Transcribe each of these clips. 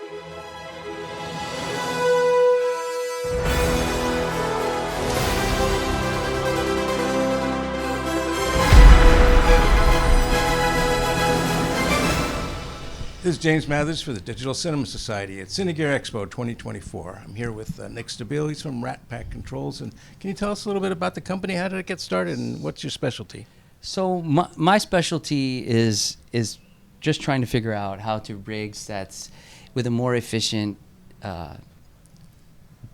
This is James Mathers for the Digital Cinema Society at Cine Gear Expo 2024. I'm here with Nick Stabile. He's from RatPac Controls. And can you tell us a little bit about the company? How did it get started, and what's your specialty? So my specialty is just trying to figure out how to rig sets with a more efficient,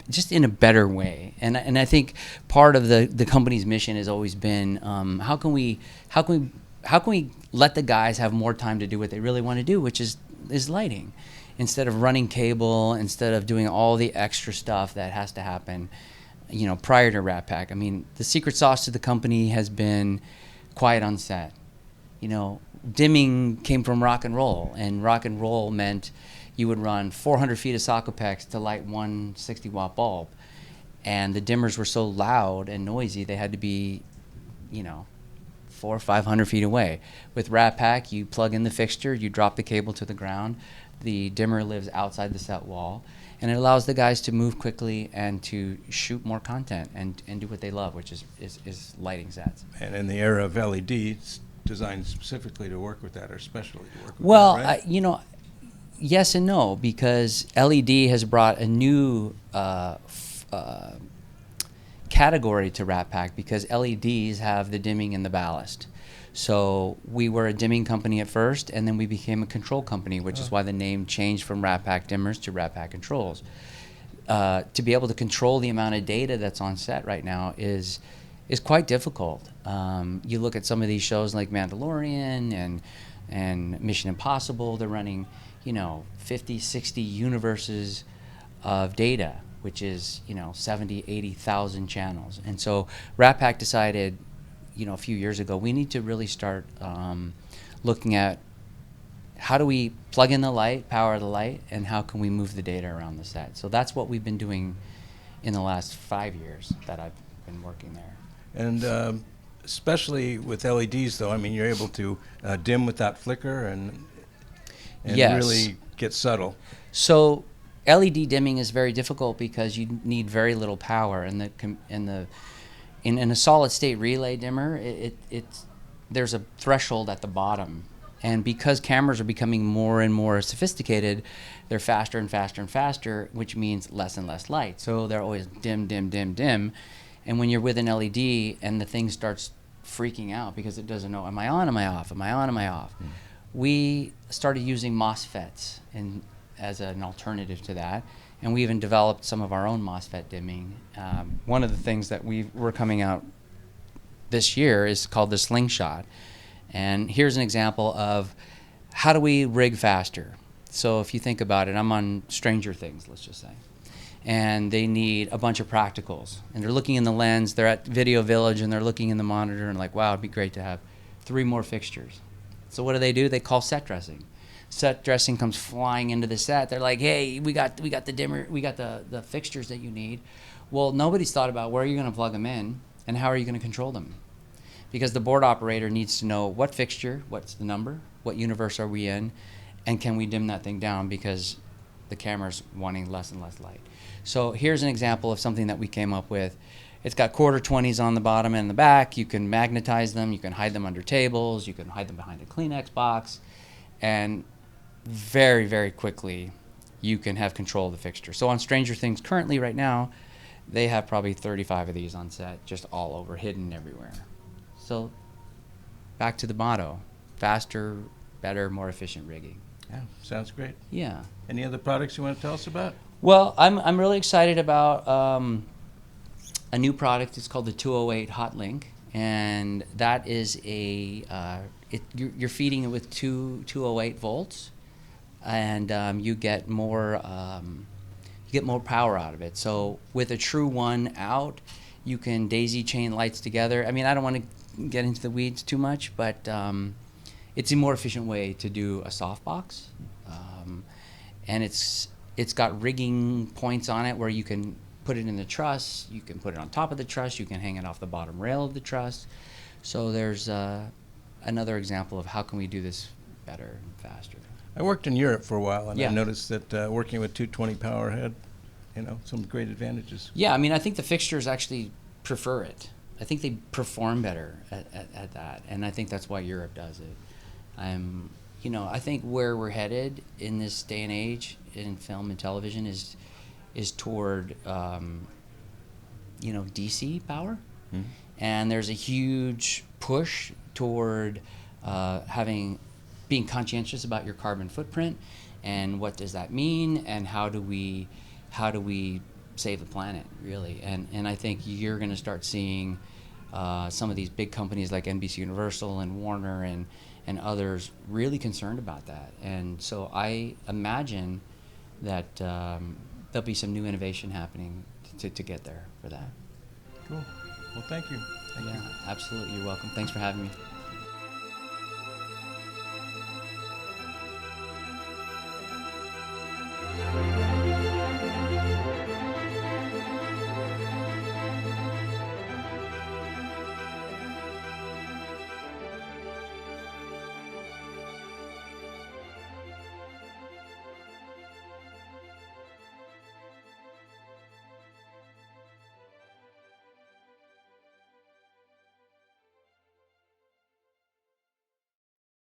just in a better way. And I think part of the company's mission has always been how can we let the guys have more time to do what they really want to do, which is lighting, instead of running cable, instead of doing all the extra stuff that has to happen, prior to RatPac. I mean, the secret sauce to the company has been quiet on set. Dimming came from rock and roll meant you would run 400 feet of sockopex to light one 60-watt bulb, and the dimmers were so loud and noisy they had to be, 400 or 500 feet away. With RatPac, you plug in the fixture, you drop the cable to the ground, the dimmer lives outside the set wall, and it allows the guys to move quickly and to shoot more content and do what they love, which is lighting sets. And in the era of LED, it's designed specifically to work with that, or specially to work with well, that, right? Yes and no, because LED has brought a new category to RatPac, because LEDs have the dimming and the ballast. So we were a dimming company at first, and then we became a control company, which is why the name changed from RatPac Dimmers to RatPac Controls. To be able to control the amount of data that's on set right now is quite difficult. You look at some of these shows like Mandalorian and Mission Impossible, they're running 50, 60 universes of data, which is 70, 80,000 channels. And so RatPac decided a few years ago we need to really start looking at how do we plug in the light, power the light, and how can we move the data around the set. So that's what we've been doing in the last 5 years that I've been working there. And especially with LEDs, though, I mean, you're able to dim without flicker and yes. really get subtle. So LED dimming is very difficult because you need very little power, and in a solid state relay dimmer, there's a threshold at the bottom, and because cameras are becoming more and more sophisticated, they're faster and faster and faster, which means less and less light. So they're always dim, dim, dim, dim, and when you're with an LED and the thing starts freaking out because it doesn't know, am I on, am I off, am I on, am I off? We started using MOSFETs as an alternative to that, and we even developed some of our own MOSFET dimming. One of the things that we're coming out this year is called the Slingshot, and here's an example of how do we rig faster. So if you think about it, I'm on Stranger Things, let's just say, and they need a bunch of practicals, and they're looking in the lens, they're at Video Village, and they're looking in the monitor and like, wow, it'd be great to have 3 more fixtures. So what do? They call set dressing. Set dressing comes flying into the set. They're like, hey, we got the dimmer, we got the fixtures that you need. Well, nobody's thought about where you're going to plug them in and how are you going to control them, because the board operator needs to know what fixture, what's the number, what universe are we in, and can we dim that thing down because the camera's wanting less and less light. So here's an example of something that we came up with. It's got quarter 20s on the bottom and the back. You can magnetize them, you can hide them under tables, you can hide them behind a Kleenex box, and very, very quickly you can have control of the fixture. So on Stranger Things currently right now, they have probably 35 of these on set, just all over, hidden everywhere. So back to the motto, faster, better, more efficient rigging. Yeah, sounds great. Yeah. Any other products you want to tell us about? Well, I'm really excited about a new product. It's called the 208 Hot Link, and that is you're feeding it with 208 volts, and you get more power out of it. So with a true 1 out, you can daisy chain lights together. I mean, I don't want to get into the weeds too much, but it's a more efficient way to do a softbox, and it's got rigging points on it where you can put it in the truss, you can put it on top of the truss, you can hang it off the bottom rail of the truss. So there's another example of how can we do this better and faster. I worked in Europe for a while, and Yeah. I noticed that working with 220 power had, some great advantages. Yeah, I mean, I think the fixtures actually prefer it. I think they perform better at that, and I think that's why Europe does it. I think where we're headed in this day and age in film and television is toward, DC power, and there's a huge push toward being conscientious about your carbon footprint, and what does that mean, and how do we save the planet, really. And I think you're going to start seeing some of these big companies like NBC Universal and Warner and others really concerned about that. And so I imagine that there'll be some new innovation happening to get there for that. Cool. Well, thank you. Thank you. Absolutely. You're welcome. Thanks for having me.